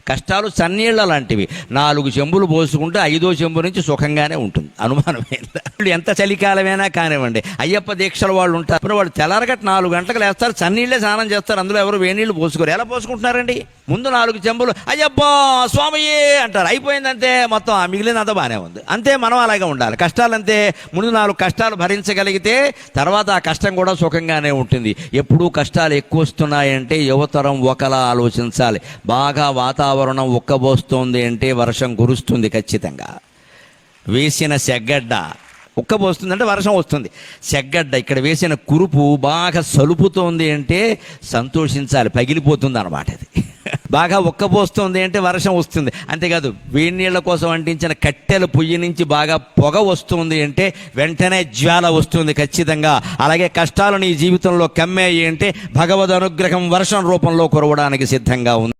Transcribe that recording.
కష్టాలు చన్నీళ్ళ లాంటివి. 4 చెంబులు పోసుకుంటే 5వ చెంబు నుంచి సుఖంగానే ఉంటుంది, అనుమానమైందా? ఎంత చలికాలమైనా కానివ్వండి, అయ్యప్ప దీక్షల వాళ్ళు ఉంటారు, వాళ్ళు తెల్లారగట్ట 4 గంటలకు లేస్తారు, చన్నీళ్ళే స్నానం చేస్తారు, అందులో ఎవరు వేణీళ్ళు పోసుకోరు. ఎలా పోసుకుంటున్నారండి? ముందు 4 చెంబులు అయ్యప్ప స్వామియే అంటారు, అయిపోయిందంతే, మొత్తం మిగిలినంత బాగానే ఉంది. అంతే, మనం అలాగే ఉండాలి. కష్టాలంతే, ముందు 4 కష్టాలు భరించగలిగితే తర్వాత ఆ కష్టం కూడా సుఖంగానే ఉంటుంది. ఎప్పుడూ కష్టాలు ఎక్కువ వస్తున్నాయంటే యువతరం ఒకలా ఆలోచించాలి. బాగా వాతావరణం ఉక్కబోస్తోంది అంటే వర్షం కురుస్తుంది ఖచ్చితంగా. వేసిన సెగ్గడ్డ ఉక్కబోస్తుందంటే వర్షం వస్తుంది. సెగ్గడ్డ ఇక్కడ వేసిన కురుపు బాగా సలుపుతోంది అంటే సంతోషించాలి, పగిలిపోతుంది అన్నమాట. అది బాగా ఉక్కబోస్తోంది అంటే వర్షం వస్తుంది. అంతేకాదు, వేడి నీళ్ల కోసం అంటించిన కట్టెల పొయ్యి నుంచి బాగా పొగ వస్తుంది అంటే వెంటనే జ్వాల వస్తుంది ఖచ్చితంగా. అలాగే కష్టాలు నీ జీవితంలో కమ్మాయి అంటే భగవద్ అనుగ్రహం వర్షం రూపంలో కురవడానికి సిద్ధంగా ఉంది.